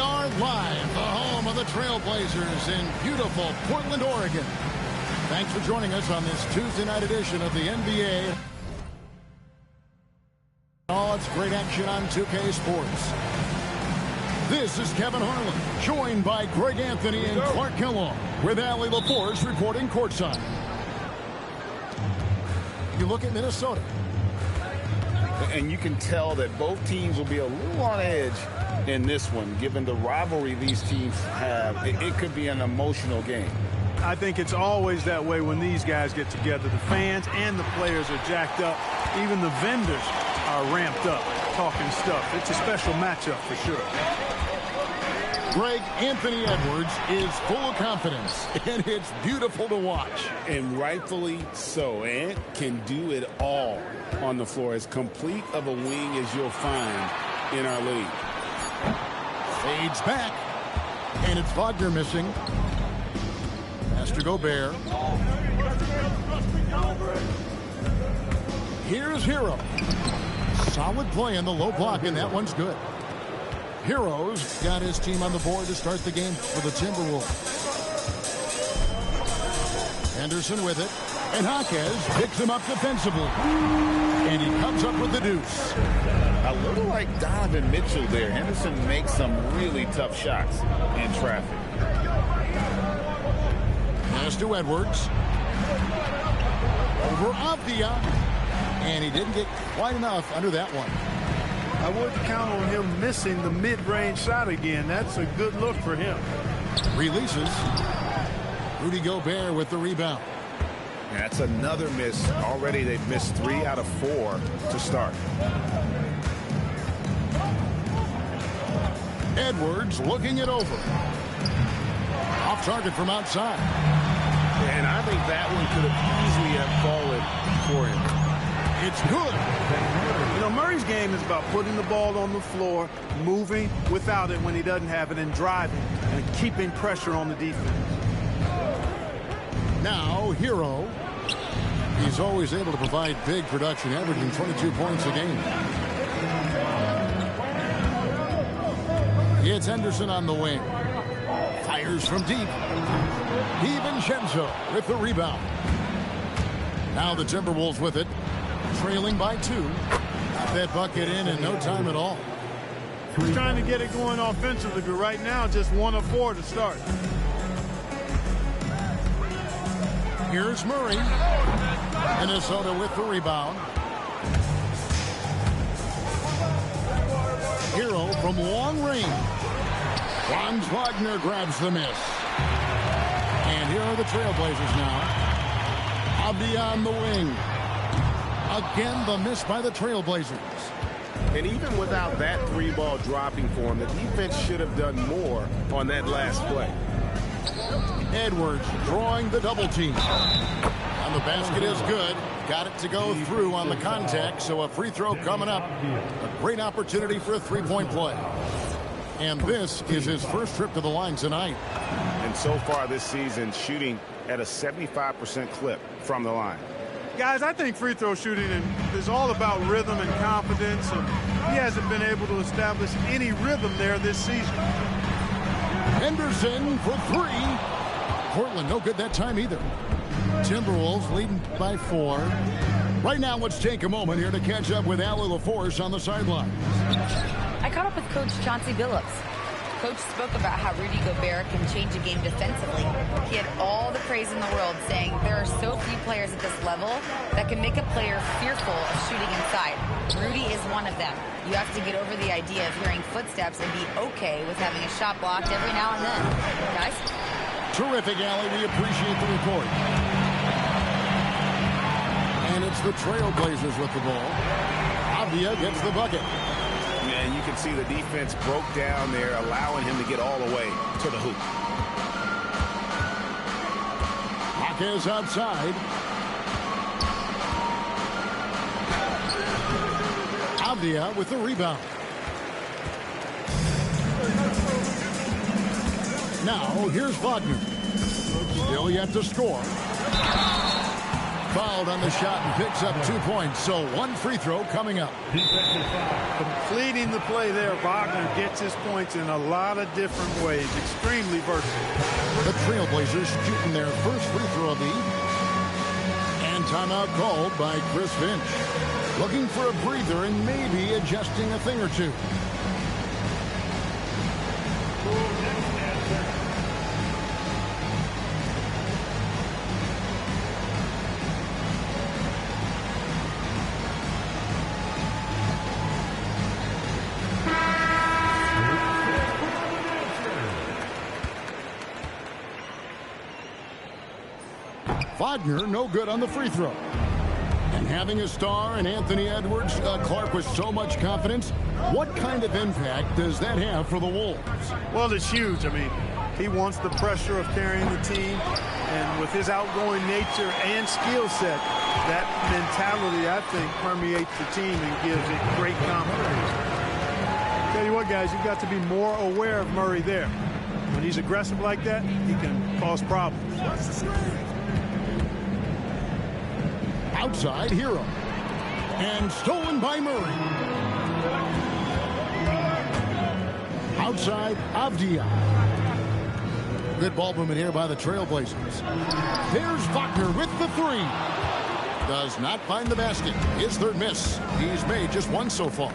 are live, the home of the Trailblazers in beautiful Portland, Oregon. Thanks for joining us on this Tuesday night edition of the NBA. All its great action on 2K Sports. This is Kevin Harlan, joined by Greg Anthony and Clark Kellogg, with Allie LaForce reporting courtside. You look at Minnesota. And you can tell that both teams will be a little on edge in this one, given the rivalry these teams have. It could be an emotional game. I think it's always that way when these guys get together. The fans and the players are jacked up. Even the vendors are ramped up, talking stuff. It's a special matchup for sure. Greg, Anthony Edwards is full of confidence, and it's beautiful to watch. And rightfully so. Ant can do it all on the floor, as complete of a wing as you'll find in our league. Fades back, and it's Wagner missing. Has to Gobert. Here's Hero. Solid play in the low block, and that one's good. Hero's got his team on the board to start the game for the Timberwolves. Henderson with it, and Jaquez picks him up defensively. And he comes up with the deuce. A little like Donovan Mitchell there. Henderson makes some really tough shots in traffic. Pass to Edwards. Over Avdia. And he didn't get quite enough under that one. I wouldn't count on him missing the mid-range shot again. That's a good look for him. Releases. Rudy Gobert with the rebound. That's another miss. Already they've missed 3 out of 4 to start. Edwards looking it over. Off target from outside. And I think that one could have easily have fallen for him. It's good. You know, Murray's game is about putting the ball on the floor, moving without it when he doesn't have it, and driving and keeping pressure on the defense. Now, Hero. He's always able to provide big production, averaging 22 points a game. It's Henderson on the wing. Fires from deep. DiVincenzo with the rebound. Now the Timberwolves with it. Trailing by 2. Got that bucket in no time at all. He's trying to get it going offensively, but right now just 1 of 4 to start. Here's Murray. Minnesota with the rebound. Hero from long range. Franz Wagner grabs the miss. And here are the Trailblazers now. Avdia on the wing. Again, the miss by the Trailblazers. And even without that 3-ball dropping for him, the defense should have done more on that last play. Edwards drawing the double team. And the basket is good. Got it to go through on the contact, so a free throw coming up. A great opportunity for a 3-point play. And this is his first trip to the line tonight. And so far this season, shooting at a 75% clip from the line. Guys, I think free throw shooting is all about rhythm and confidence, and he hasn't been able to establish any rhythm there this season. Henderson for 3. Portland no good that time either. Timberwolves leading by 4. Right now, let's take a moment here to catch up with Allie LaForce on the sidelines. I caught up with Coach Chauncey Billups. Coach spoke about how Rudy Gobert can change a game defensively. He had all the praise in the world, saying there are so few players at this level that can make a player fearful of shooting inside. Rudy is one of them. You have to get over the idea of hearing footsteps and be okay with having a shot blocked every now and then. Guys? Terrific, Allie. We appreciate the report. And it's the Trailblazers with the ball. Avdia gets the bucket. And you can see the defense broke down there, allowing him to get all the way to the hoop. Jaquez outside. Avdia with the rebound. Now, here's Wagner. Still yet to score. fouled on the shot and picks up 2 points. So one free throw coming up. Completing the play there, Wagner gets his points in a lot of different ways. Extremely versatile. The Trailblazers shooting their first free throw of the evening. And timeout called by Chris Finch. Looking for a breather and maybe adjusting a thing or two. Wagner, no good on the free throw. And having a star in Anthony Edwards, Clark, with so much confidence, what kind of impact does that have for the Wolves? Well, it's huge. I mean, he wants the pressure of carrying the team, and with his outgoing nature and skill set, that mentality, I think, permeates the team and gives it great confidence. Tell you what, guys, you've got to be more aware of Murray there. When he's aggressive like that, he can cause problems. Outside, Hero. And stolen by Murray. Outside, Avdia. Good ball movement here by the Trailblazers. There's Wagner with the three. Does not find the basket. His third miss. He's made just one so far.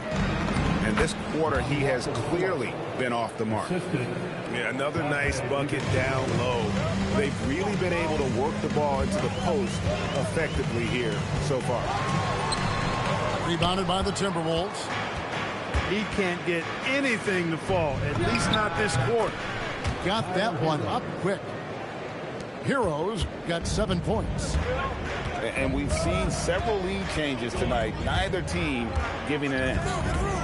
And this quarter, he has clearly been off the mark. Yeah, another nice bucket down low. They've really been able to work the ball into the post effectively here so far. Rebounded by the Timberwolves. He can't get anything to fall, at least not this quarter. Got that one up quick. Heroes got 7 points. And we've seen several lead changes tonight. Neither team giving an inch.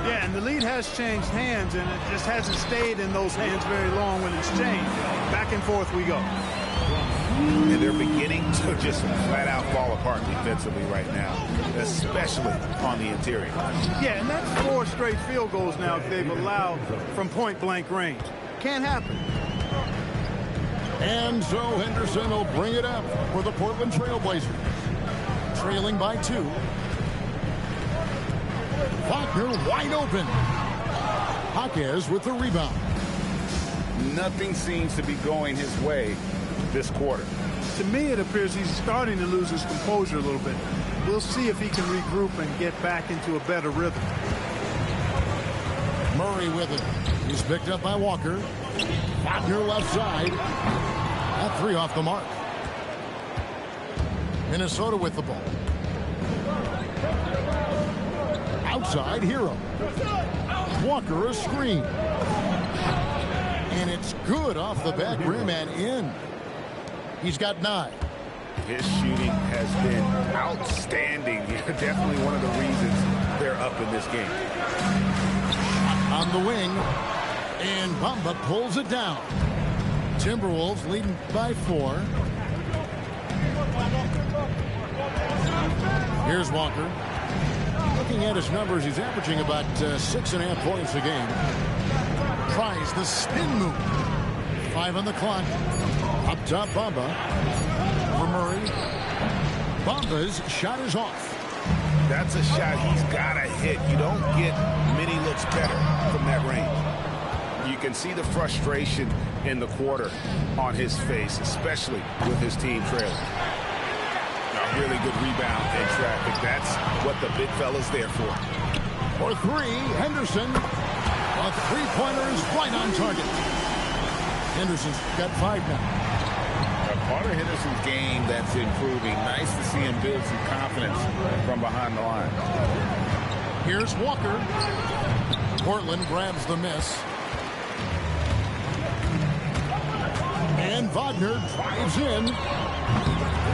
Yeah, and the lead has changed hands, and it just hasn't stayed in those hands very long when it's changed. Back and forth we go. And they're beginning to just flat out fall apart defensively right now, especially on the interior. Yeah, and that's 4 straight field goals now they've allowed from point-blank range. Can't happen. And so Henderson will bring it up for the Portland Trailblazers. Trailing by 2. Wagner wide open. Jaquez with the rebound. Nothing seems to be going his way this quarter. To me, it appears he's starting to lose his composure a little bit. We'll see if he can regroup and get back into a better rhythm. Murray with it. He's picked up by Walker. Wagner left side. That 3 off the mark. Minnesota with the ball. Outside, Hero. Walker a screen. And it's good off the back rim and in. He's got 9. His shooting has been outstanding. Definitely one of the reasons they're up in this game. On the wing. And Bamba pulls it down. Timberwolves leading by 4. Here's Walker. Looking at his numbers, he's averaging about 6.5 points a game. Tries the spin move. 5 on the clock. Up top, Bamba. For Murray. Bamba's shot is off. That's a shot he's got to hit. You don't get many looks better from that range. You can see the frustration in the quarter on his face, especially with his team trailing. A really good rebound in traffic. That's what the big fella's there for. For 3, Henderson. A three-pointer is right on target. Henderson's got 5 now. Part of Henderson's game that's improving. Nice to see him build some confidence from behind the line. Here's Walker. Portland grabs the miss. And Wagner drives in.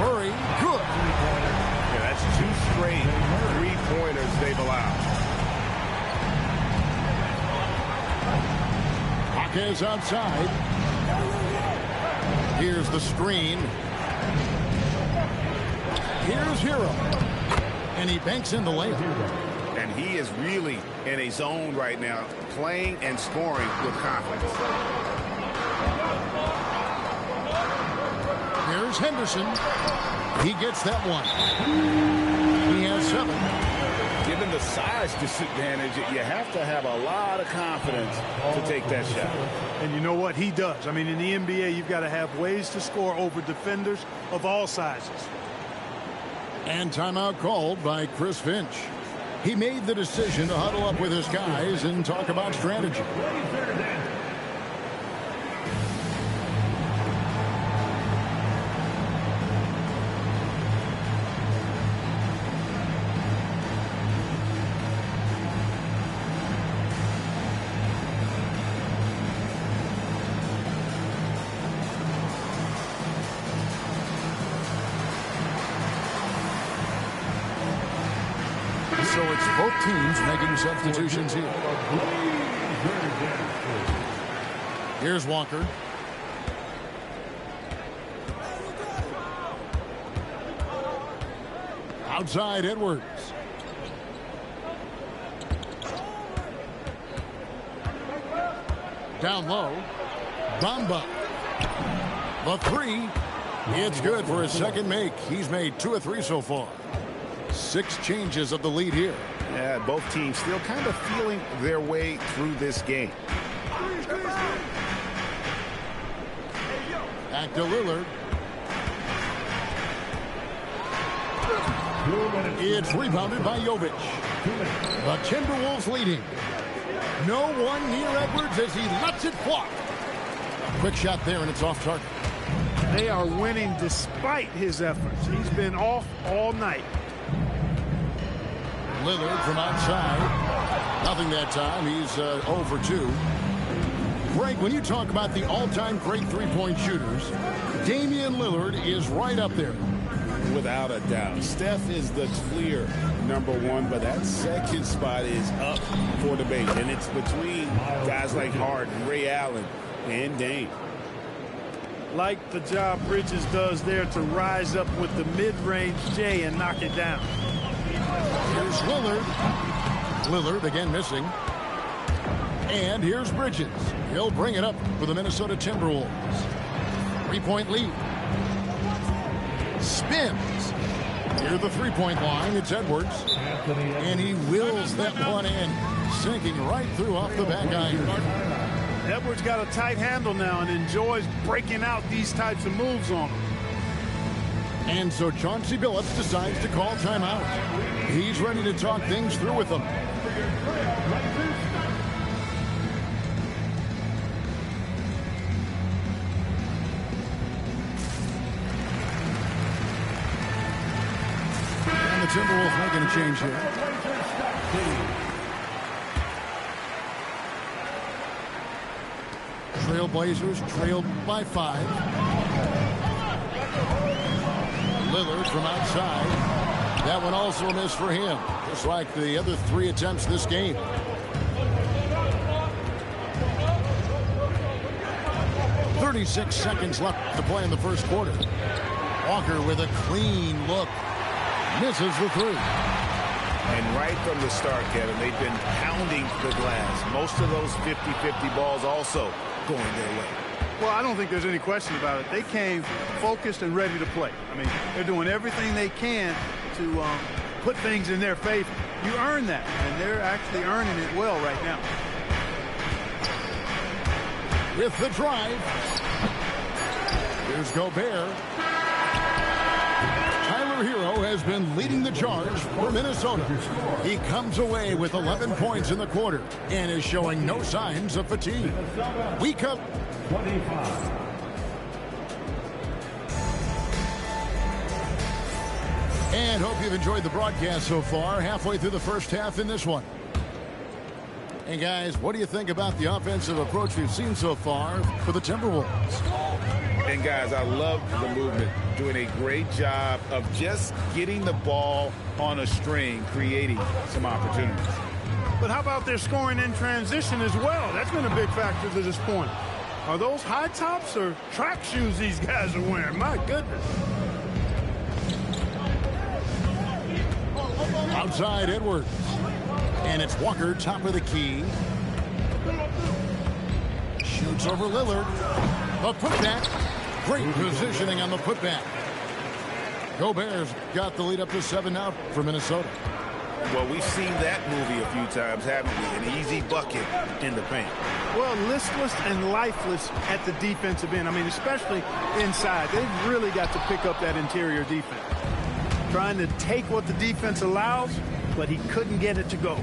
Murray, good. Yeah, that's 2 straight three-pointers they've allowed. Jaquez outside. Here's the screen. Here's Hero. And he banks in the layup. And he is really in a zone right now, playing and scoring with confidence. Here's Here's Henderson. He gets that one. He has 7. Given the size disadvantage, you have to have a lot of confidence to take that shot. And you know what? He does. I mean, in the NBA, you've got to have ways to score over defenders of all sizes. And timeout called by Chris Finch. He made the decision to huddle up with his guys and talk about strategy. So it's both teams making substitutions here. Here's Walker. Outside Edwards. Down low. Bamba. The 3. It's good for his second make. He's made 2 of 3 so far. 6 changes of the lead here. Yeah, both teams still kind of feeling their way through this game. Back to Lillard. It's rebounded by Jovic. The Timberwolves leading. No one near Edwards as he lets it fly. Quick shot there, and it's off target. They are winning despite his efforts. He's been off all night. Lillard from outside. Nothing that time. He's 0 for 2. Greg, when you talk about the all-time great three-point shooters, Damian Lillard is right up there. Without a doubt. Steph is the clear #1, but that second spot is up for debate. And it's between guys like Harden, Ray Allen, and Dame. Like the job Bridges does there to rise up with the mid-range J and knock it down. Here's Lillard. Lillard again missing. And here's Bridges. He'll bring it up for the Minnesota Timberwolves. 3-point lead. Spins. Near the 3-point line, it's Edwards. And he wills that one in, sinking right through off the back iron. Edwards got a tight handle now and enjoys breaking out these types of moves on him. And so Chauncey Billups decides to call timeout. He's ready to talk things through with them. And the Timberwolves making a change here. Trailblazers trailed by 5. Lillard from outside. That one also a miss for him, just like the other 3 attempts this game. .36 seconds left to play in the first quarter. Walker with a clean look. Misses the 3. And right from the start, Kevin, they've been pounding the glass. Most of those 50-50 balls also going their way. Well, I don't think there's any question about it. They came focused and ready to play. I mean, they're doing everything they can to put things in their favor. You earn that, and they're actually earning it well right now. With the drive. Here's Gobert. Tyler Hero has been leading the charge for Minnesota. He comes away with 11 points in the quarter and is showing no signs of fatigue. We come 25. And hope you've enjoyed the broadcast so far. Halfway through the first half in this one. And guys, what do you think about the offensive approach we've seen so far for the Timberwolves? And guys, I love the movement. Doing a great job of just getting the ball on a string, creating some opportunities. But how about their scoring in transition as well? That's been a big factor to this point. Are those high tops or track shoes these guys are wearing? My goodness. Outside Edwards. And it's Walker, top of the key. Shoots over Lillard. A putback. Great positioning on the putback. Gobert's got the lead up to 7 now for Minnesota. Well, we've seen that movie a few times, haven't we? An easy bucket in the paint. Well, listless and lifeless at the defensive end. I mean, especially inside. They've really got to pick up that interior defense. Trying to take what the defense allows, but he couldn't get it to go.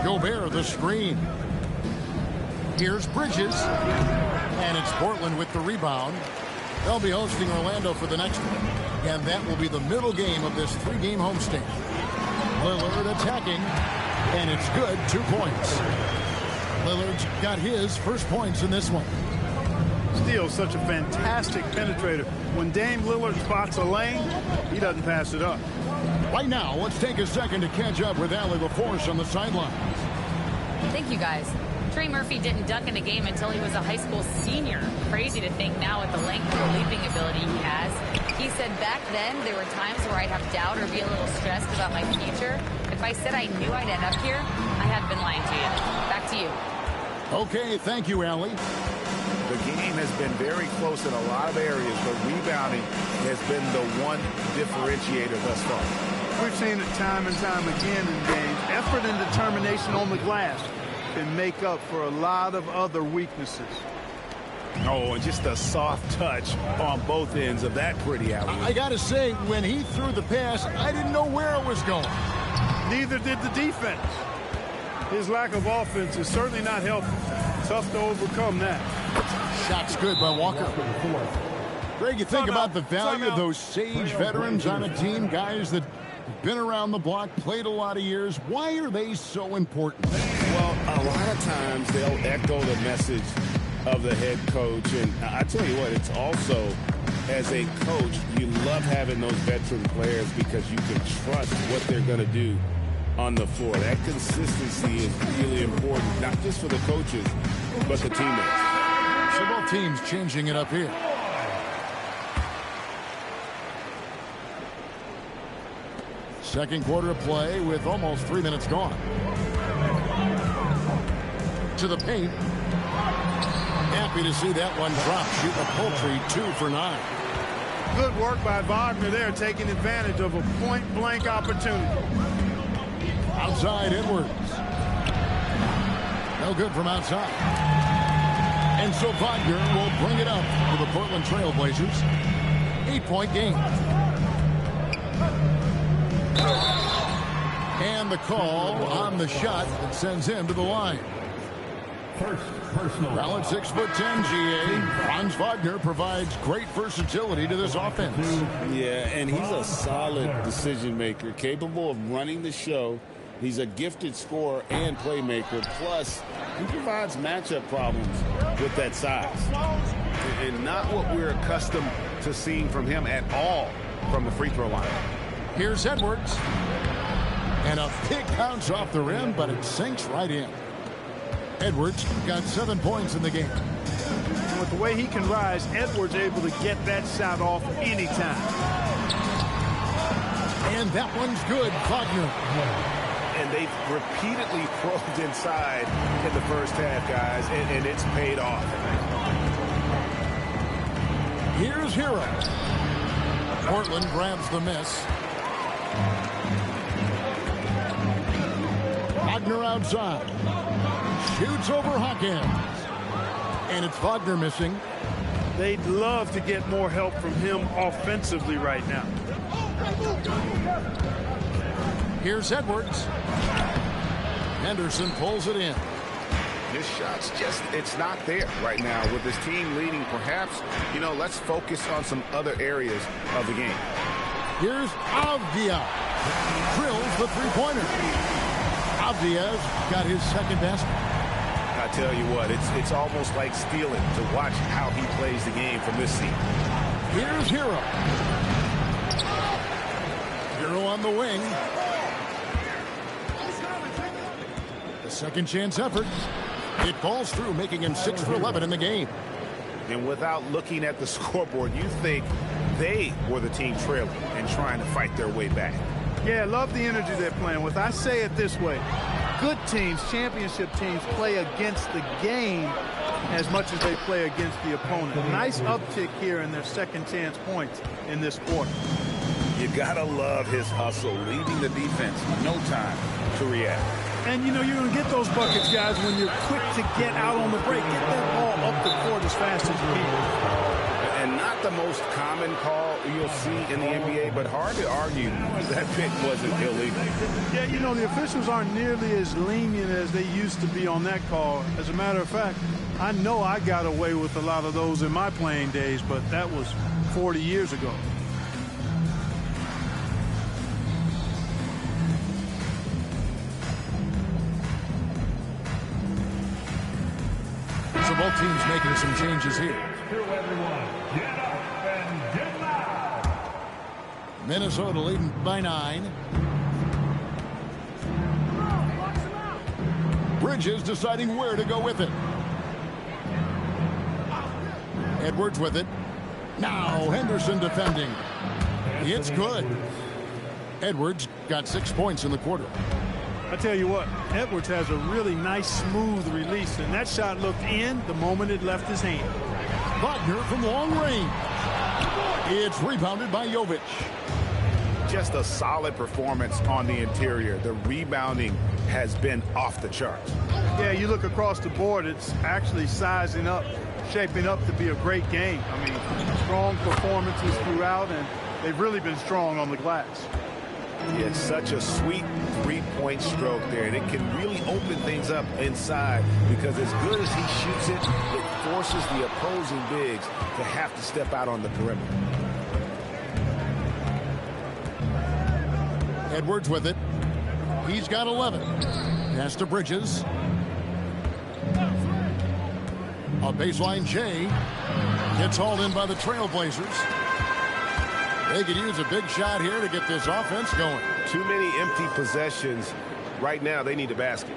Gobert, the screen. Here's Bridges. And it's Portland with the rebound. They'll be hosting Orlando for the next one. And that will be the middle game of this 3-game homestand. Lillard attacking. And it's good. 2 points. Lillard's got his first points in this one. Still such a fantastic penetrator. When Dame Lillard spots a lane, he doesn't pass it up. Right now, let's take a second to catch up with Allie LaForce on the sidelines. Thank you, guys. Trey Murphy didn't dunk in a game until he was a high school senior. Crazy to think now with the length and the leaping ability he has. He said back then there were times where I'd have doubt or be a little stressed about my future. If I said I knew I'd end up here, I had been lying to you. Back to you. Okay, thank you, Allie. The game has been very close in a lot of areas, but rebounding has been the one differentiator thus far. We've seen it time and time again in games. Effort and determination on the glass can make up for a lot of other weaknesses. Oh, and just a soft touch on both ends of that pretty alley. I got to say, when he threw the pass, I didn't know where it was going. Neither did the defense. His lack of offense is certainly not healthy. Tough to overcome that. Shot's good by Walker. Greg, you think about the value of those sage veterans on a team, guys that have been around the block, played a lot of years. Why are they so important? Well, a lot of times they'll echo the message of the head coach. And I tell you what, it's also, as a coach, you love having those veteran players because you can trust what they're going to do on the floor. That consistency is really important, not just for the coaches, but the teammates. So both teams changing it up here. Second quarter of play with almost 3 minutes gone. To the paint. Happy to see that one drop. Shooting a paltry 2 for 9. Good work by Wagner there, taking advantage of a point-blank opportunity. Outside Edwards. No good from outside. And so Wagner will bring it up for the Portland Trail Blazers. 8-point game. And the call on the shot that sends him to the line. First personal. Well, at 6'10", GA, Franz Wagner provides great versatility to this offense. Yeah, and he's a solid decision maker, capable of running the show. He's a gifted scorer and playmaker. Plus, he provides matchup problems with that size. And not what we're accustomed to seeing from him at all from the free throw line. Here's Edwards. And a big bounce off the rim, but it sinks right in. Edwards got 7 points in the game. And with the way he can rise, Edwards able to get that shot off anytime. And that one's good. Wagner. And they've repeatedly probed inside in the first half, guys, and it's paid off. Here's Hero. Portland grabs the miss. Wagner outside. Shoots over Hawkins. And it's Wagner missing. They'd love to get more help from him offensively right now. Here's Edwards. Henderson pulls it in. His shot's just, it's not there right now. With his team leading, perhaps, let's focus on some other areas of the game. Here's Avdia. Drills the three-pointer. Avdia's got his second basket. I tell you what, it's almost like stealing to watch how he plays the game from this seat. Here's Hero. Hero on the wing. The second chance effort. It falls through, making him 6 for 11 in the game. And without looking at the scoreboard, you think they were the team trailing and trying to fight their way back. Yeah, I love the energy they're playing with. I say it this way. Good teams, championship teams, play against the game as much as they play against the opponent. Nice uptick here in their second chance points in this quarter. You gotta love his hustle, leaving the defense no time to react. And, you know, you're going to get those buckets, guys, when you're quick to get out on the break. Get that ball up the court as fast as you can. And not the most common call you'll see in the NBA, but hard to argue that pick wasn't illegal. Yeah, you know, the officials aren't nearly as lenient as they used to be on that call. As a matter of fact, I know I got away with a lot of those in my playing days, but that was 40 years ago. So both teams making some changes here. Minnesota leading by 9. Bridges deciding where to go with it. Edwards with it. Now Henderson defending. It's good. Edwards got 6 points in the quarter. I tell you what, Edwards has a really nice, smooth release, and that shot looked in the moment it left his hand. Wagner from long range. It's rebounded by Jovic. Just a solid performance on the interior. The rebounding has been off the charts. Yeah, you look across the board, it's actually sizing up, shaping up to be a great game. I mean, strong performances throughout, and they've really been strong on the glass. It's such a sweet three-point stroke there, and it can really open things up inside because as good as he shoots it, it forces the opposing bigs to have to step out on the perimeter. Edwards with it. He's got 11. Pass to Bridges. A baseline J. Gets hauled in by the Trailblazers. They could use a big shot here to get this offense going. Too many empty possessions. Right now, they need a basket.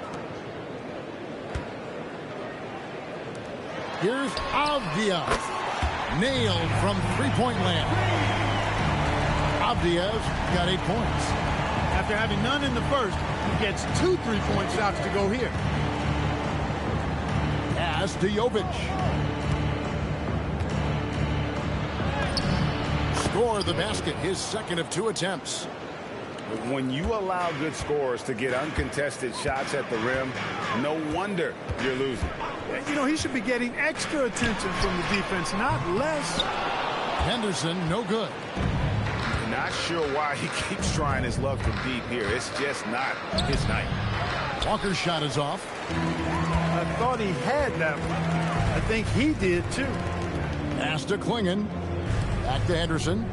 Here's Avdia. Nailed from three-point land. Avdia's got 8 points. After having none in the first, he gets 2 3-point shots to go here. Pass to Jovic. Score the basket, his second of 2 attempts. When you allow good scorers to get uncontested shots at the rim, no wonder you're losing. You know, he should be getting extra attention from the defense, not less. Henderson, no good. Not sure why he keeps trying his luck from deep here. It's just not his night. Walker's shot is off. I thought he had that one. I think he did, too. Pass to Klingon. Back to Henderson.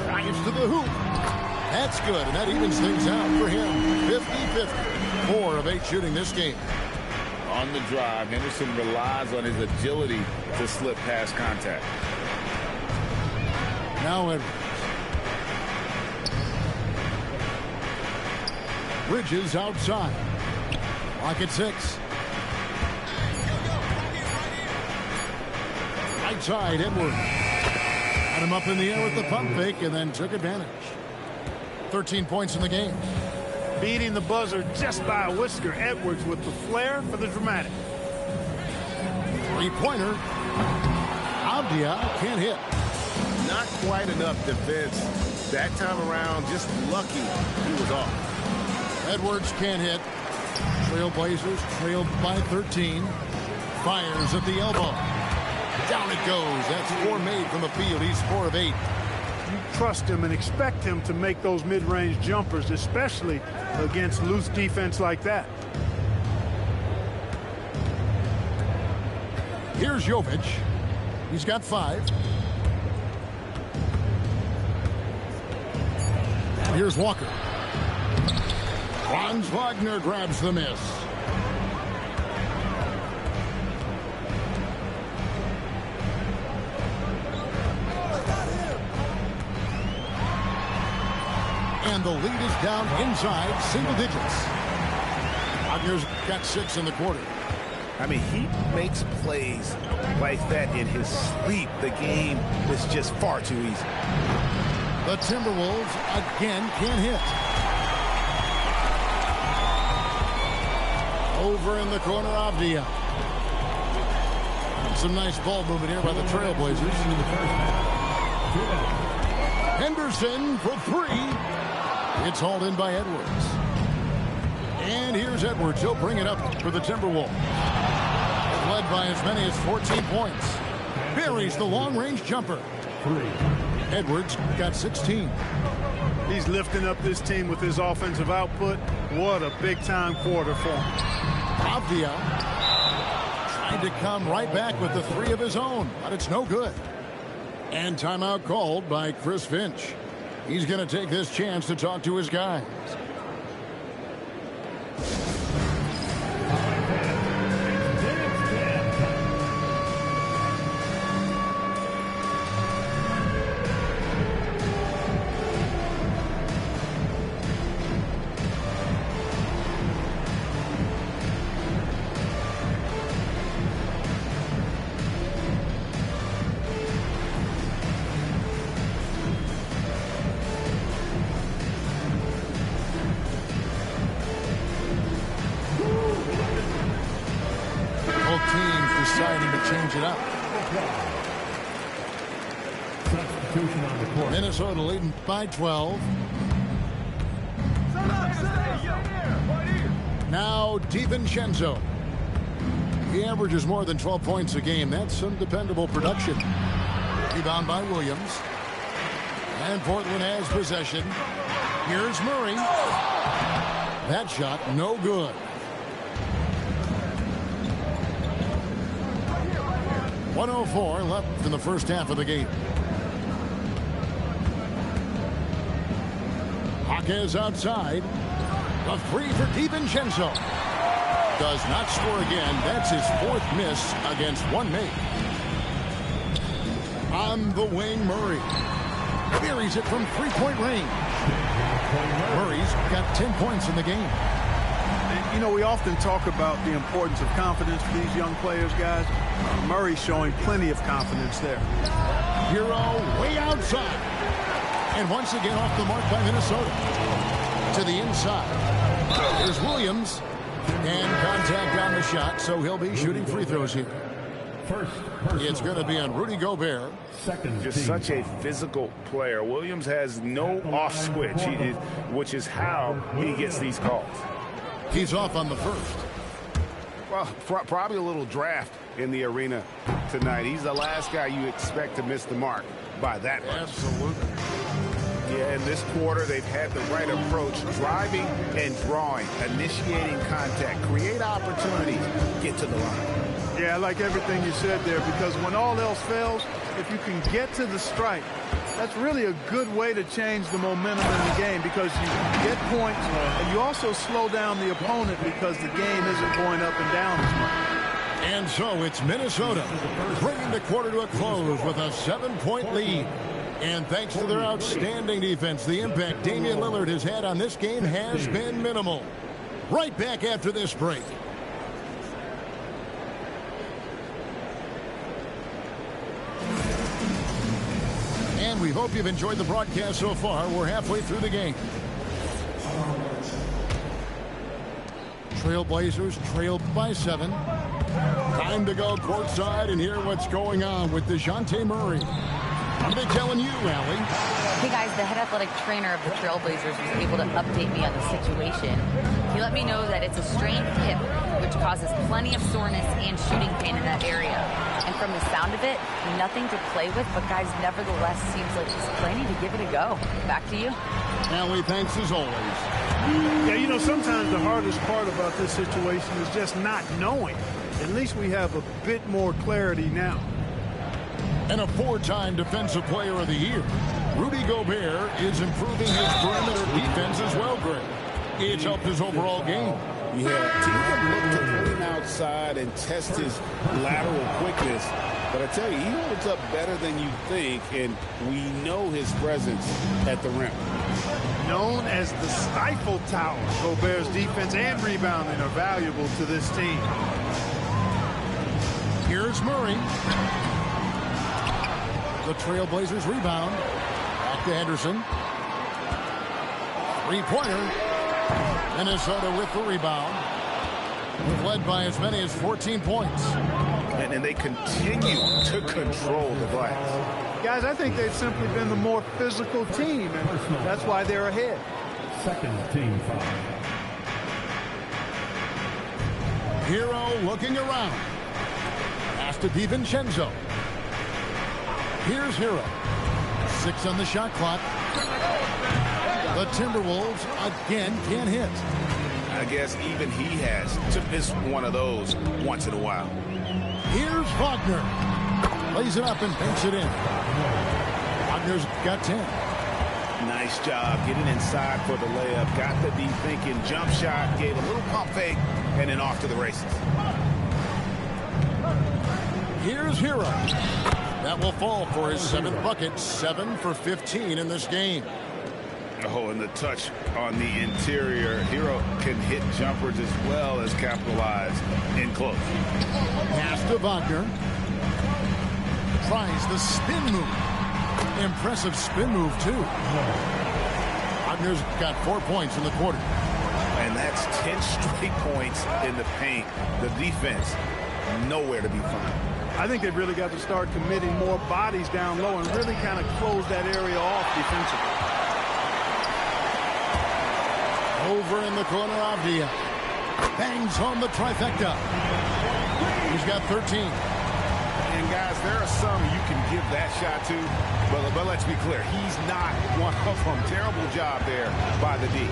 Drives to the hoop. That's good, and that evens things out for him. 50-50. 4 of 8 shooting this game. On the drive, Henderson relies on his agility to slip past contact. Now Edwards. Bridges outside. Lock at 6. Right side, Edwards. Had him up in the air with the pump fake and then took advantage. 13 points in the game. Beating the buzzer just by a whisker. Edwards with the flair for the dramatic. Three-pointer. Avdia can't hit. Not quite enough defense. That time around, just lucky he was off. Edwards can't hit. Trailblazers trailed by 13. Fires at the elbow. Down it goes. That's 4 made from the field. He's 4 of 8. You trust him and expect him to make those mid-range jumpers, especially against loose defense like that. Here's Jovic. He's got 5. And here's Walker. Franz Wagner grabs the miss. And the lead is down inside single digits. Wagner's got 6 in the quarter. I mean, he makes plays like that in his sleep. The game is just far too easy. The Timberwolves again can't hit. Over in the corner, Avdia. Some nice ball movement here by the Trailblazers. Henderson for three. It's hauled in by Edwards. And here's Edwards. He'll bring it up for the Timberwolves. Led by as many as 14 points. Buries the long-range jumper. Edwards got 16. He's lifting up this team with his offensive output. What a big-time quarter for him. Avdia trying to come right back with the three of his own, but it's no good. And timeout called by Chris Finch. He's going to take this chance to talk to his guys. Deciding to change it up. Substitution on the court. Minnesota leading by 12. Now DiVincenzo. He averages more than 12 points a game. That's some dependable production. Rebound by Williams. And Portland has possession. Here's Murray. That shot no good. 1:04 left in the first half of the game. Jaquez outside. A three for DiVincenzo. Does not score again. That's his fourth miss against one make. On the wing, Murray. Buries it from three-point range. Murray's got 10 points in the game. You know, we often talk about the importance of confidence for these young players, guys. Murray's showing plenty of confidence there. Hero way outside. And once again off the mark by Minnesota. To the inside. Here's Williams. And contact on the shot, so he'll be shooting free throws here. It's going to be on Rudy Gobert. Just such a physical player. Williams has no off switch, which is how he gets these calls. He's off on the first. Well, probably a little draft in the arena tonight. He's the last guy you expect to miss the mark by that much. Absolutely. Yeah, in this quarter, they've had the right approach, driving and drawing, initiating contact, create opportunities, get to the line. Yeah, I like everything you said there, because when all else fails, if you can get to the strike, that's really a good way to change the momentum in the game, because you get points and you also slow down the opponent because the game isn't going up and down as much. And so it's Minnesota bringing the quarter to a close with a 7-point lead. And thanks to their outstanding defense, the impact Damian Lillard has had on this game has been minimal. Right back after this break. And we hope you've enjoyed the broadcast so far. We're halfway through the game. Trailblazers trailed by 7. Time to go courtside and hear what's going on with DeJounte Murray. What are they telling you, Allie? Hey guys, the head athletic trainer of the Trailblazers was able to update me on the situation. He let me know that it's a strained hip, which causes plenty of soreness and shooting pain in that area. And from the sound of it, nothing to play with, but guys, nevertheless, seems like he's planning to give it a go. Back to you. Allie, thanks as always. Yeah, you know, sometimes the hardest part about this situation is just not knowing. At least we have a bit more clarity now. And a 4-time Defensive Player of the Year, Rudy Gobert is improving his perimeter defense as well, Greg. It's helped his overall game. Yeah, teams have looked to pull him outside and test his lateral quickness. But I tell you, he holds up better than you think, and we know his presence at the rim. Known as the Stifle Tower, Gobert's defense and rebounding are valuable to this team. Here's Murray. The Trailblazers rebound. Back to Henderson. Three-pointer. Minnesota with the rebound. led by as many as 14 points. And they continue to control the glass. Guys, I think they've simply been the more physical team, and that's why they're ahead. Second team foul. Hero looking around. Pass to DiVincenzo. Here's Hero. 6 on the shot clock. The Timberwolves again can't hit. I guess even he has to miss one of those once in a while. Here's Wagner. Lays it up and banks it in. Wagner's got 10. Nice job getting inside for the layup. Got to be thinking jump shot, gave a little pump fake, and then off to the races. Here's Hero. That will fall for his 7th bucket. 7 for 15 in this game. Oh, and the touch on the interior. Hero can hit jumpers as well as capitalize in close. Pass to Wagner. Tries the spin move. Impressive spin move, too. Wagner's got 4 points in the quarter. And that's 10 straight points in the paint. The defense, nowhere to be found. I think they've really got to start committing more bodies down low and really kind of close that area off defensively. Over in the corner, Avdia. Bangs home the trifecta. He's got 13. And guys, there are some you can give that shot to, but let's be clear, he's not one of them. Terrible job there by the D.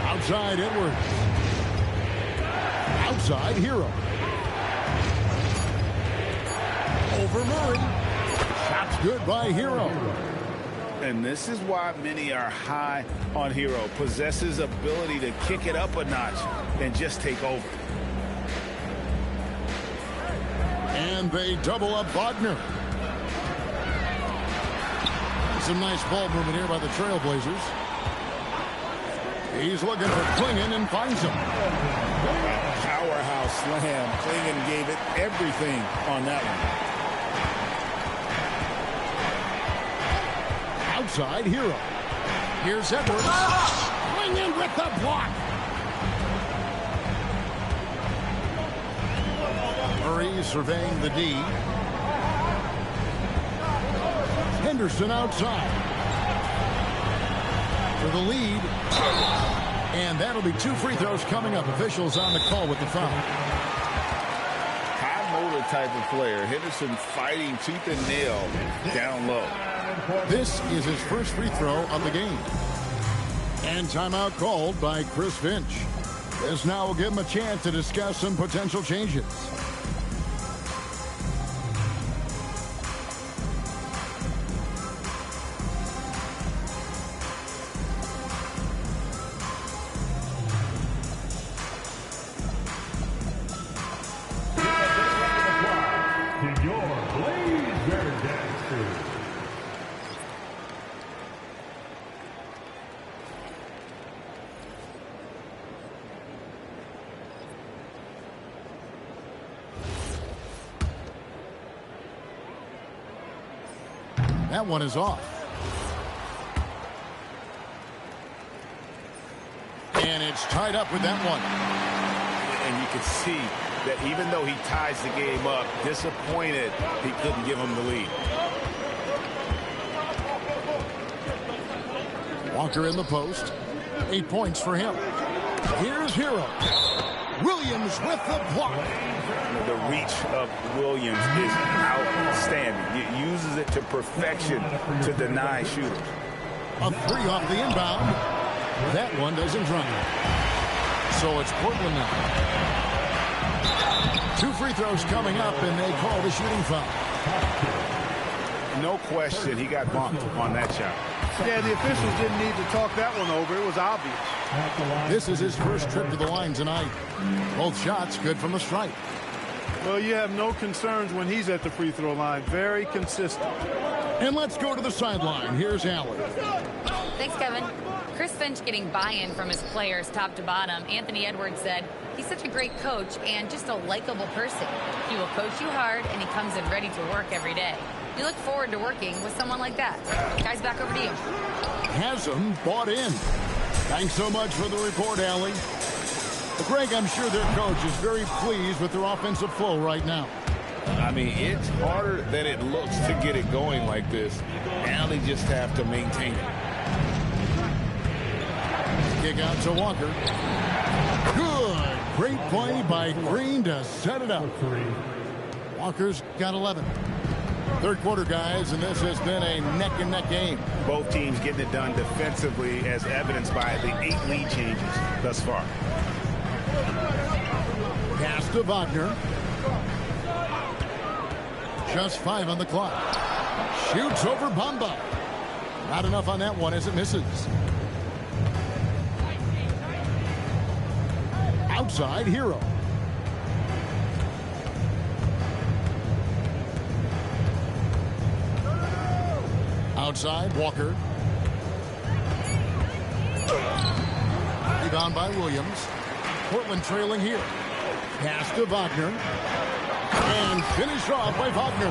Outside Edwards. Outside Hero. Over Murray. Shot's good by Hero. And this is why many are high on Hero. Possesses ability to kick it up a notch and just take over. And they double up Wagner. Some nice ball movement here by the Trailblazers. He's looking for Clingan and finds him. Powerhouse slam. Clingan gave it everything on that one. Outside Hero. Here's Edwards. Clingan with the block. Murray surveying the D. Henderson outside. For the lead. And that'll be 2 free throws coming up. Officials on the call with the foul. High motor type of player. Henderson fighting tooth and nail down low. This is his first free throw of the game. And timeout called by Chris Finch. This now will give him a chance to discuss some potential changes. That one is off. And it's tied up with that one. And you can see that even though he ties the game up, disappointed he couldn't give him the lead. Walker in the post. 8 points for him. Here's Hero. Williams with the block. The reach of Williams is outstanding. He uses it to perfection to deny shooters. A 3 off the inbound. That one doesn't drop. So it's Portland now. 2 free throws coming up, and they call the shooting foul. No question, he got bumped on that shot. Yeah, the officials didn't need to talk that one over. It was obvious. This is his first trip to the line tonight. Both shots good from the stripe. Well, you have no concerns when he's at the free throw line. Very consistent. And let's go to the sideline. Here's Allen. Thanks, Kevin. Chris Finch getting buy-in from his players top to bottom. Anthony Edwards said he's such a great coach and just a likable person. He will coach you hard, and he comes in ready to work every day. We look forward to working with someone like that. Guys, back over to you. Haslam bought in. Thanks so much for the report, Allie. Greg, I'm sure their coach is very pleased with their offensive flow right now. I mean, it's harder than it looks to get it going like this. Now they just have to maintain it. Kick out to Walker. Good. Great play by Green to set it up. Walker's got 11. Third quarter, guys, and this has been a neck-and-neck game. Both teams getting it done defensively, as evidenced by the 8 lead changes thus far. Pass to Wagner. Just 5 on the clock. Shoots over Bamba. Not enough on that one as it misses. Outside, Hero. Outside, Walker. Rebound by Williams. Portland trailing here. Pass to Wagner. And finished off by Wagner.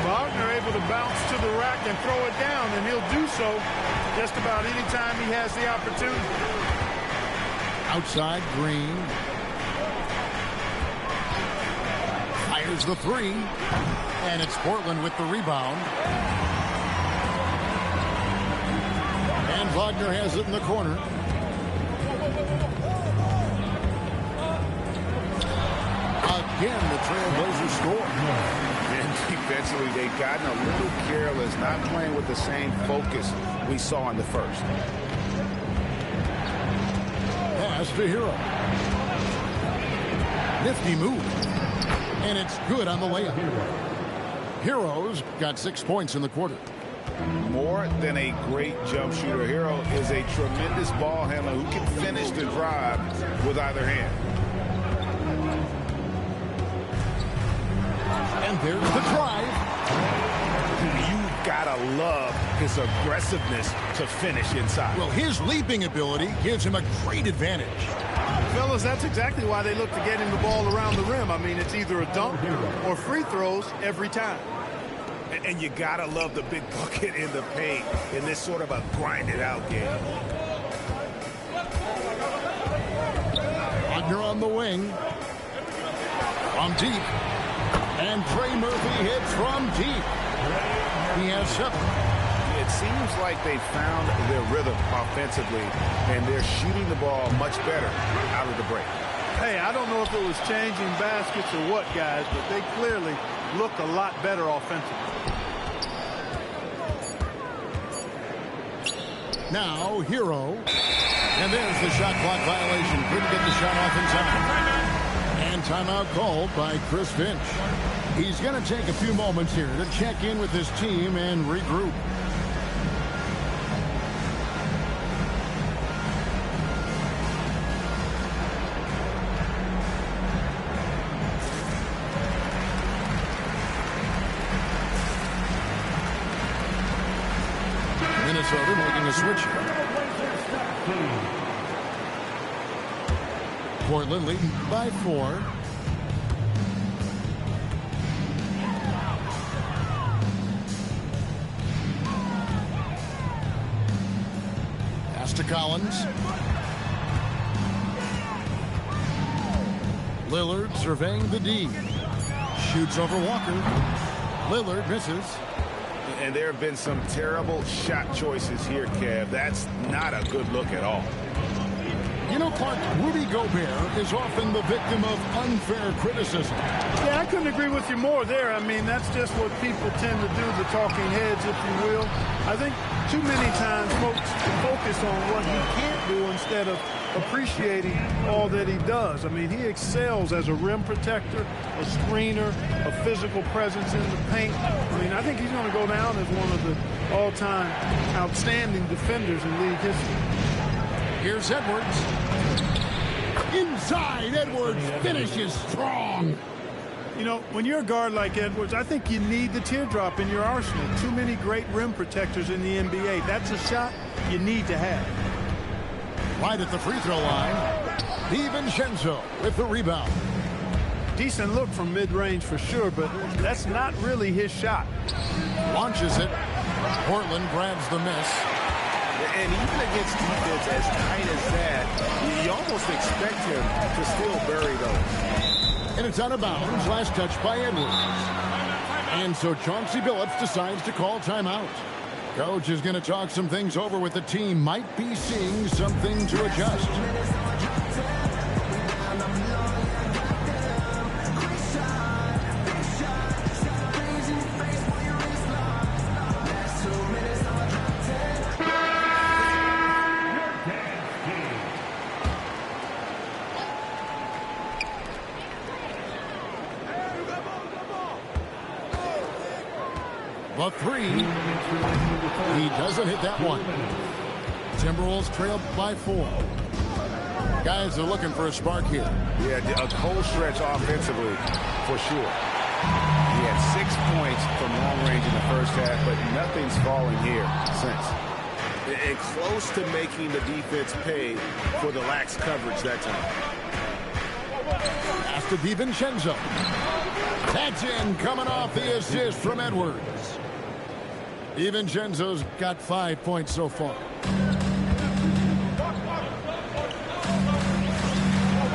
Wagner able to bounce to the rack and throw it down, and he'll do so just about any time he has the opportunity. Outside, Green. Fires the 3. And it's Portland with the rebound. And Wagner has it in the corner. Again, the Trailblazers score. And defensively, they've gotten a little careless, not playing with the same focus we saw in the first. Pass to Hero. Nifty move. And it's good on the layup. Hero's got 6 points in the quarter. More than a great jump shooter, Hero is a tremendous ball handler who can finish the drive with either hand. And there's the drive. You've got to love his aggressiveness to finish inside. Well, his leaping ability gives him a great advantage. Fellas, that's exactly why they look to get him the ball around the rim. I mean, it's either a dunk or free throws every time. And you got to love the big bucket in the paint in this sort of a grinded-out game. Wagner on the wing. From deep. And Trey Murphy hits from deep. He has 7. It seems like they found their rhythm offensively, and they're shooting the ball much better out of the break. Hey, I don't know if it was changing baskets or what, guys, but they clearly look a lot better offensively. Now, Hero. And there's the shot clock violation. Couldn't get the shot off in time. And timeout called by Chris Finch. He's going to take a few moments here to check in with his team and regroup. Minnesota making a switch. Portland leading by 4. Pass to Collins. Lillard surveying the D. Shoots over Walker. Lillard misses. And there have been some terrible shot choices here, Kev. That's not a good look at all. You know, Clark, Rudy Gobert is often the victim of unfair criticism. Yeah, I couldn't agree with you more there. I mean, that's just what people tend to do, the talking heads, if you will. I think too many times folks focus on what he can't do instead of appreciating all that he does. I mean, he excels as a rim protector, a screener, a physical presence in the paint. I mean, I think he's going to go down as one of the all-time outstanding defenders in league history. Here's Edwards. Inside, Edwards finishes strong. You know, when you're a guard like Edwards, I think you need the teardrop in your arsenal. Too many great rim protectors in the NBA. That's a shot you need to have. Right at the free throw line, DiVincenzo with the rebound. Decent look from mid-range for sure, but that's not really his shot. Launches it. Portland grabs the miss. And even against defense as tight as that, you almost expect him to still bury those. And it's out of bounds. Last touch by Edwards. And so Chauncey Billups decides to call timeout. Coach is going to talk some things over with the team. Might be seeing something to adjust. A three. He doesn't hit that one. Timberwolves trail by 4. Guys are looking for a spark here. Yeah, a cold stretch offensively, for sure. He had 6 points from long range in the first half, but nothing's falling here since. And close to making the defense pay for the lax coverage that time. Pass to DiVincenzo. That's in, coming off the assist from Edwards. DiVincenzo's got 5 points so far.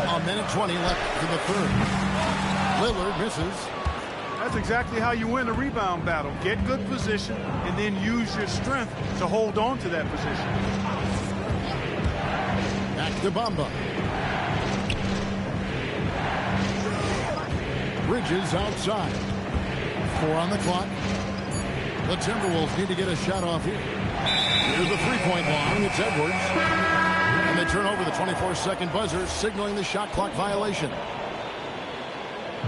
A minute 20 left in the third. Lillard misses. That's exactly how you win a rebound battle. Get good position and then use your strength to hold on to that position. Back to Bamba. Bridges outside. 4 on the clock. The Timberwolves need to get a shot off here. Here's the three-point line. It's Edwards. And they turn over the 24-second buzzer, signaling the shot clock violation.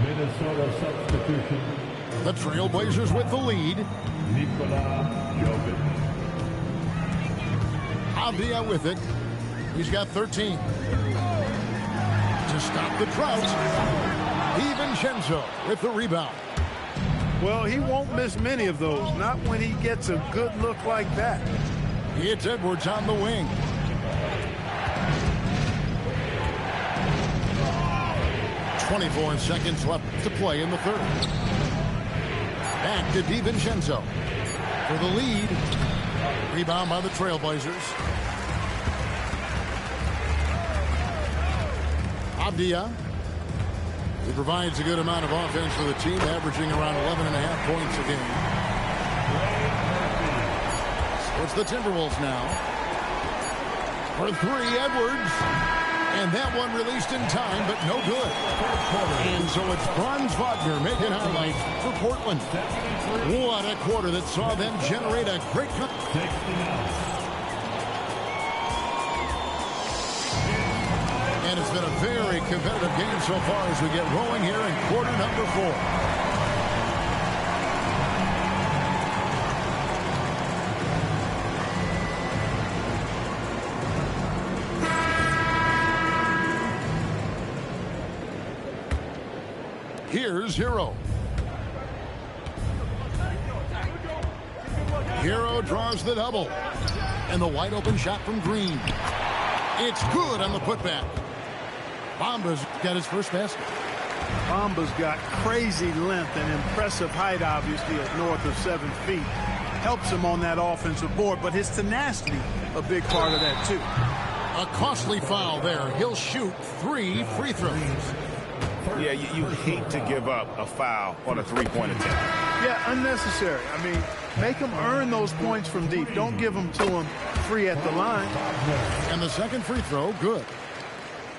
Minnesota substitution. The Trailblazers with the lead. Nikola Jovic. Avdia with it. He's got 13. To stop the drought, DiVincenzo with the rebound. Well, he won't miss many of those, not when he gets a good look like that. It's Edwards on the wing. .24 seconds left to play in the third. Back to DiVincenzo for the lead. Rebound by the Trailblazers. Avdia. He provides a good amount of offense for the team, averaging around 11.5 points a game. So it's the Timberwolves now. For 3, Edwards. And that one released in time, but no good. And so it's Franz Wagner making highlights for Portland. What a quarter that saw them generate a great And it's been a very competitive game so far as we get rolling here in quarter number 4. Here's Hero. Hero draws the double. And the wide open shot from Green. It's good on the putback. Bamba's got his first basket. Bamba's got crazy length and impressive height, obviously, at north of 7 feet. Helps him on that offensive board, but his tenacity, a big part of that, too. A costly foul there. He'll shoot 3 free throws. Yeah, you hate to give up a foul on a three-point attempt. Yeah, unnecessary. I mean, make them earn those points from deep. Don't give them to them free at the line. And the second free throw, good.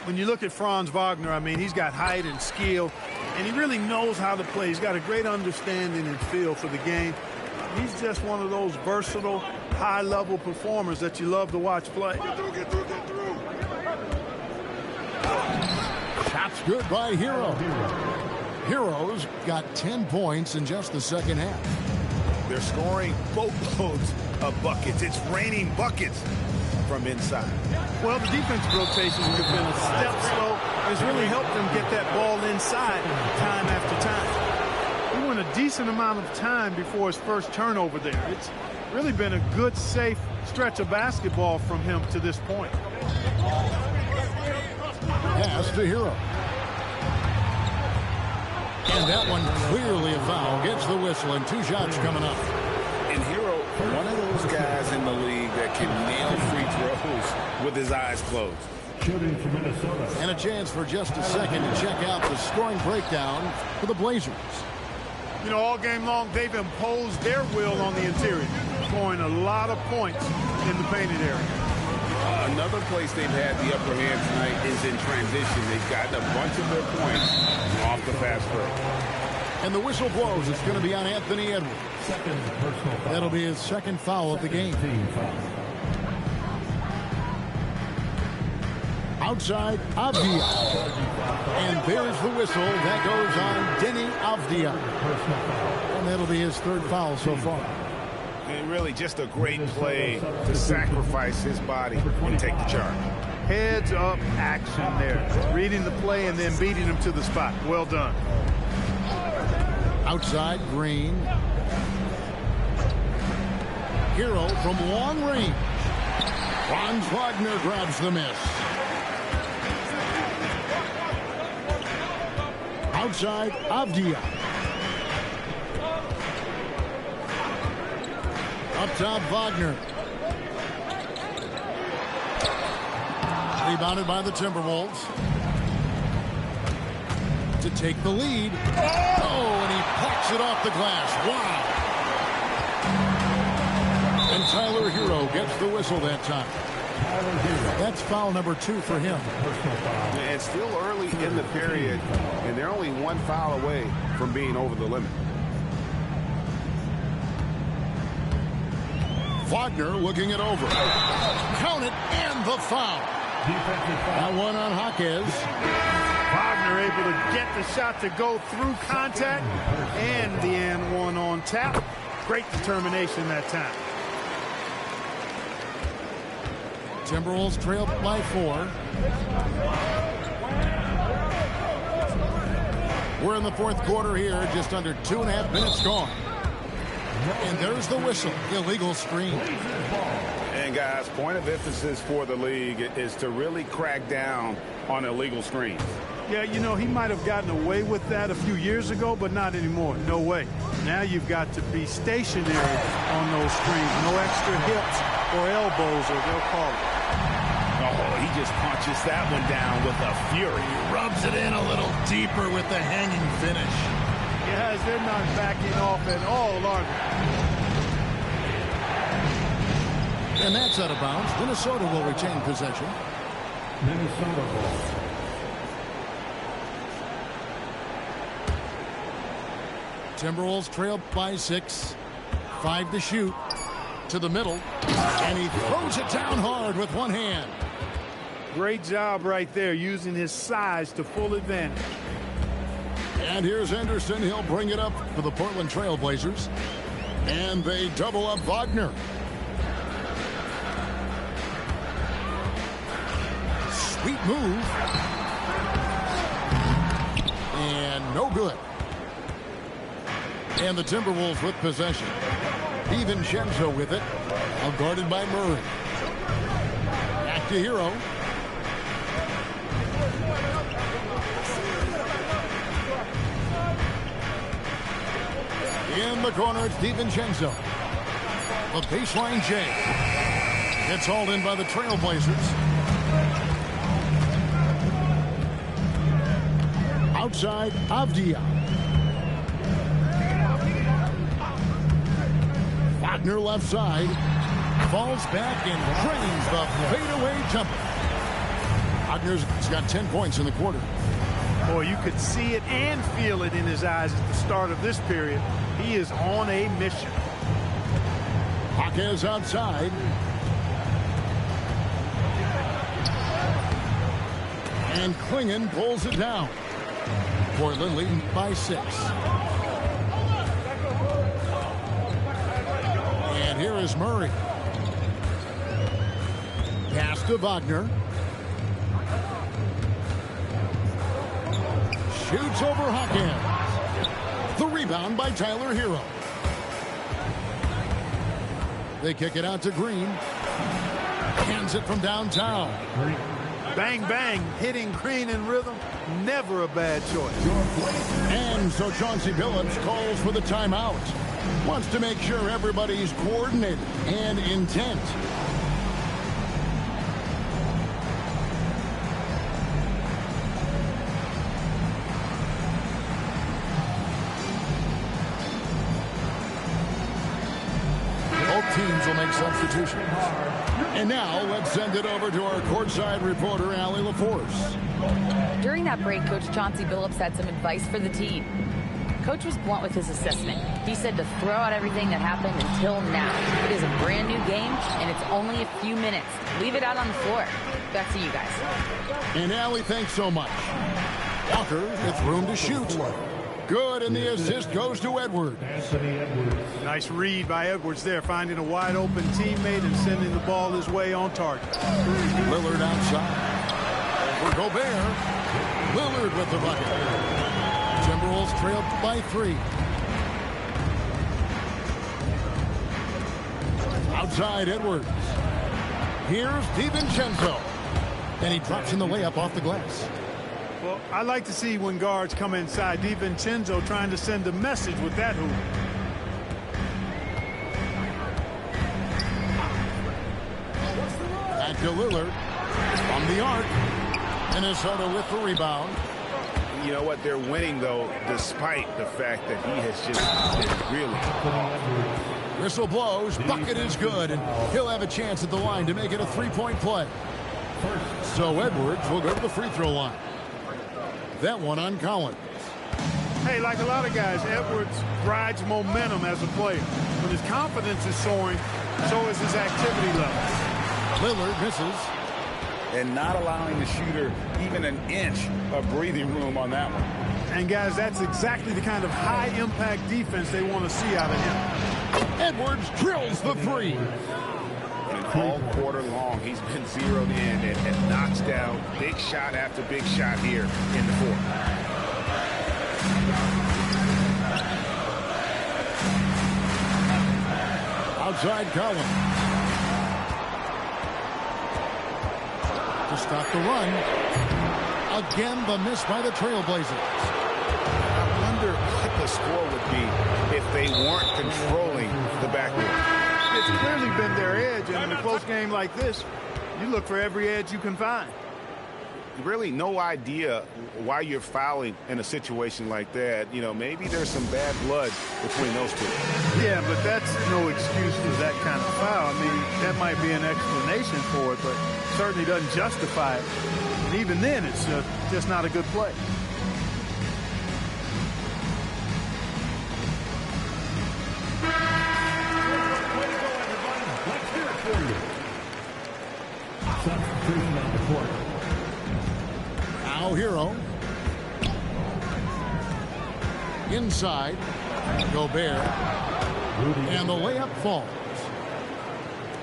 When you look at Franz Wagner, I mean, he's got height and skill, and he really knows how to play. He's got a great understanding and feel for the game. He's just one of those versatile, high-level performers that you love to watch play. Shots good by Hero. Hero's got 10 points in just the second half. They're scoring boatloads of buckets. It's raining buckets from inside. Well, the defensive rotations have been a step slow. It's really helped them get that ball inside time after time. He went a decent amount of time before his first turnover there. It's really been a good, safe stretch of basketball from him to this point. Pass to Hero. And that one clearly a foul. Gets the whistle and 2 shots coming up. And Hero One of those guys in the league that can nail free throws with his eyes closed. Shooting for Minnesota. And a chance for just a second to check out the scoring breakdown for the Blazers. You know, all game long, they've imposed their will on the interior, scoring a lot of points in the painted area. Another place they've had the upper hand tonight is in transition. They've gotten a bunch of their points off the fast break. And the whistle blows. It's going to be on Anthony Edwards. Second personal foul. That'll be his second foul of the game. Team foul. Outside, Avdia. And there's the whistle. That goes on Denny Avdia. Personal foul. And that'll be his third foul so far. And really just a great play to sacrifice his body and take the charge. Heads up action there. Reading the play and then beating him to the spot. Well done. Outside, Green. Hero from long range. Franz Wagner grabs the miss. Outside, Avdia. Up top, Wagner. Rebounded by the Timberwolves. To take the lead. Oh, and he pucks it off the glass. Wow. And Tyler Hero gets the whistle that time. That's foul number 2 for him. It's still early in the period, and they're only one foul away from being over the limit. Wagner looking it over. Count it, and the foul. That one on Jaquez. Wagner able to get the shot to go through contact and the and one on tap. Great determination that time. Timberwolves trail by 4. We're in the fourth quarter here, just under 2.5 minutes gone. And there's the whistle. Illegal screen. And guys, point of emphasis for the league is to really crack down on illegal screens. Yeah, you know, he might have gotten away with that a few years ago, but not anymore. No way. Now you've got to be stationary on those screens. No extra hips or elbows, or they'll call it. Oh, he just punches that one down with a fury. Rubs it in a little deeper with the hanging finish. Guys, they're not backing off at all, are they? And that's out of bounds. Minnesota will retain possession. Minnesota ball. Timberwolves trail by 6. 5 to shoot. To the middle. And he throws it down hard with one hand. Great job right there, using his size to full advantage. And here's Anderson. He'll bring it up for the Portland Trail Blazers. And they double up Wagner. Sweet move. And no good. And the Timberwolves with possession. DiVincenzo with it. Now guarded by Murray. Back to Hero. In the corner, it's DiVincenzo. The baseline J. It's hauled in by the Trailblazers. Outside, Avdia. Wagner left side. Falls back and drains the fadeaway jumper. Wagner's got 10 points in the quarter. Boy, you could see it and feel it in his eyes at the start of this period. He is on a mission. Jaquez outside. And Klingon pulls it down. Portland leading by 6. And here is Murray. Pass to Wagner. Shoots over Jaquez. The rebound by Tyler Hero. They kick it out to Green. Hands it from downtown. Bang, bang, hitting Green in rhythm. Never a bad choice. And so Chauncey Billups calls for the timeout. Wants to make sure everybody's coordinated and intent. Both teams will make substitutions. And now let's send it over to our courtside reporter, Allie LaForce. During that break, Coach Chauncey Billups had some advice for the team. Coach was blunt with his assessment. He said to throw out everything that happened until now. It is a brand new game, and it's only a few minutes. Leave it out on the floor. Back to you guys. And Allie, thanks so much. Walker with room to shoot. Good, and the assist goes to Edwards. Anthony Edwards. Nice read by Edwards there, finding a wide open teammate and sending the ball his way on target. Lillard outside. For Gobert. Lillard with the bucket. Timberwolves trailed by 3. Outside Edwards. Here's DiVincenzo. And he drops in the layup off the glass. Well, I like to see when guards come inside. DiVincenzo trying to send a message with that hoop. Back to Lillard. From the arc. Minnesota with the rebound. You know what? They're winning, though, despite the fact that he has just been really. Whistle blows. Bucket is good. And he'll have a chance at the line to make it a 3-point play. So Edwards will go to the free throw line. That one on Collins. Hey, like a lot of guys, Edwards rides momentum as a player. When his confidence is soaring, so is his activity level. Lillard misses. And not allowing the shooter even an inch of breathing room on that one. And, guys, that's exactly the kind of high-impact defense they want to see out of him. Edwards drills the 3. And all quarter long, he's been zeroed in and knocks down big shot after big shot here in the fourth. Outside Collins. To stop the run. Again, the miss by the Trailblazers. I wonder what the score would be if they weren't controlling the backcourt. It's clearly been their edge, and in a close game like this, you look for every edge you can find. Really no idea why you're fouling in a situation like that. You know, maybe there's some bad blood between those two. Yeah, but that's no excuse for that kind of foul. I mean, that might be an explanation for it, but certainly doesn't justify it. And even then, it's just not a good play. Substitution on the court. Now Hero. Inside. Gobert. And the layup falls.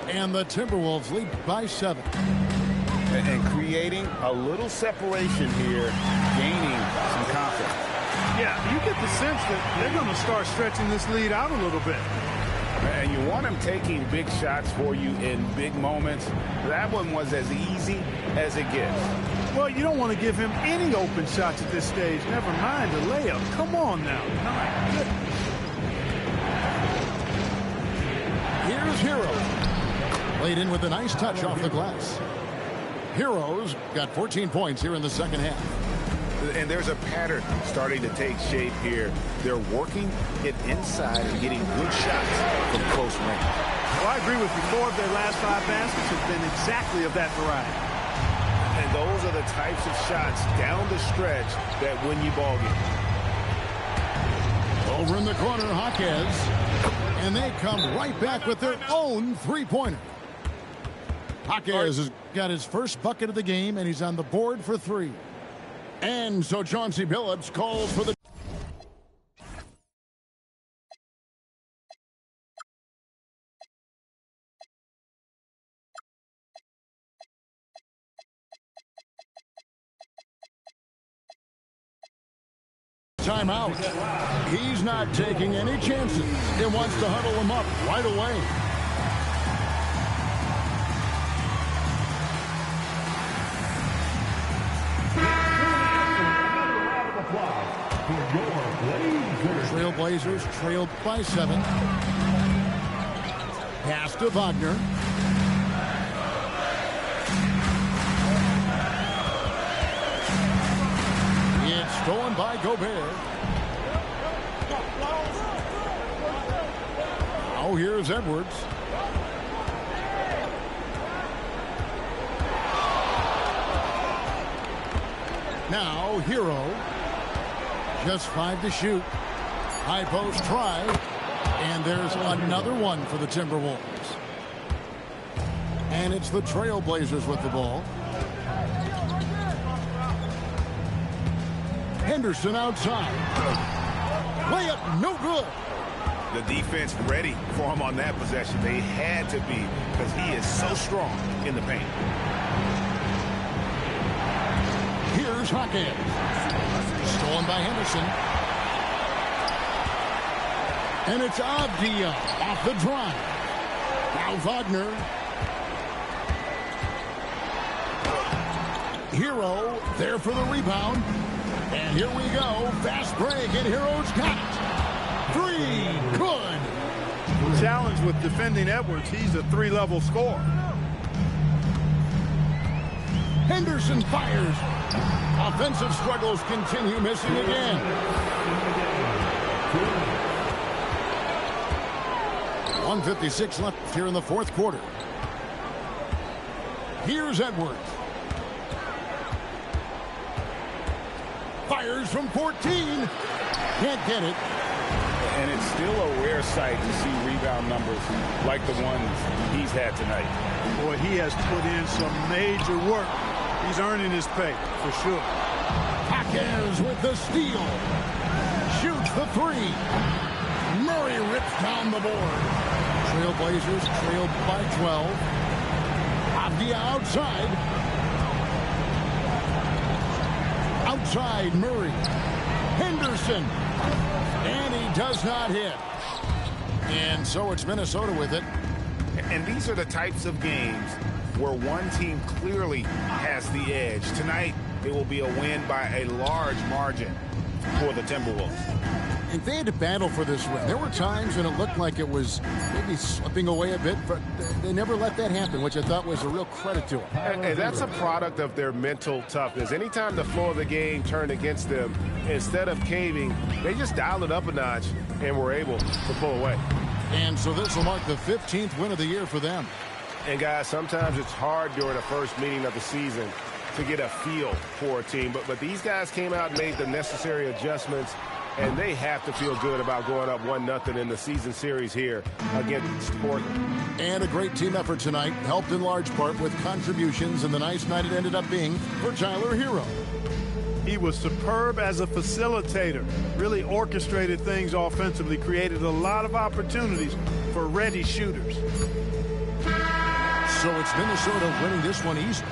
And the Timberwolves lead by 7. And creating a little separation here, gaining some confidence. Yeah, you get the sense that they're going to start stretching this lead out a little bit. And you want him taking big shots for you in big moments. That one was as easy as it gets. Well, you don't want to give him any open shots at this stage. Never mind a layup. Come on now. My goodness. Here's Hero. Laid in with a nice touch off the glass. Hero's got 14 points here in the second half. And there's a pattern starting to take shape here. They're working it inside and getting good shots from close range. Well, I agree with you. 4 of their last 5 baskets have been exactly of that variety. And those are the types of shots down the stretch that win you ball games. Over in the corner, Hawkes. And they come right back with their own three-pointer. Hawkes has got his first bucket of the game, and he's on the board for 3. And so Chauncey Billups calls for the timeout. He's not taking any chances. He wants to huddle him up right away. Trailblazers trailed by 7. Pass to Wagner. It's stolen by Gobert. Now here's Edwards. Now Hero. Just 5 to shoot. High post try. And there's another one for the Timberwolves. And it's the Trailblazers with the ball. Henderson outside. Layup no good. The defense ready for him on that possession. They had to be, because he is so strong in the paint. Here's Hawkins. Stolen by Henderson. And it's Avdia off the drive. Now Wagner. Hero there for the rebound. And here we go. Fast break, and Hero's got it. 3, good. Challenge with defending Edwards. He's a 3-level scorer. Henderson fires. Offensive struggles continue, missing again. 1:56 left here in the fourth quarter. Here's Edwards. Fires from 14. Can't get it. And it's still a rare sight to see rebound numbers like the ones he's had tonight. Boy, he has put in some major work. He's earning his pay, for sure. Hawkins with the steal. Shoots the 3. Murray rips down the board. Trailblazers trailed by 12. Avdia outside. Outside Murray. Henderson. And he does not hit. And so it's Minnesota with it. And these are the types of games where one team clearly has the edge. Tonight, it will be a win by a large margin for the Timberwolves. And they had to battle for this win. There were times when it looked like it was maybe slipping away a bit, but they never let that happen, which I thought was a real credit to them. And that's a product of their mental toughness. Anytime the flow of the game turned against them, instead of caving, they just dialed it up a notch and were able to pull away. And so this will mark the 15th win of the year for them. And guys, sometimes it's hard during the first meeting of the season to get a feel for a team. But these guys came out and made the necessary adjustments, and they have to feel good about going up 1-0 in the season series here against Portland. And a great team effort tonight, helped in large part with contributions, and the nice night it ended up being for Tyler Hero. He was superb as a facilitator, really orchestrated things offensively, created a lot of opportunities for ready shooters. So it's Minnesota winning this one easily.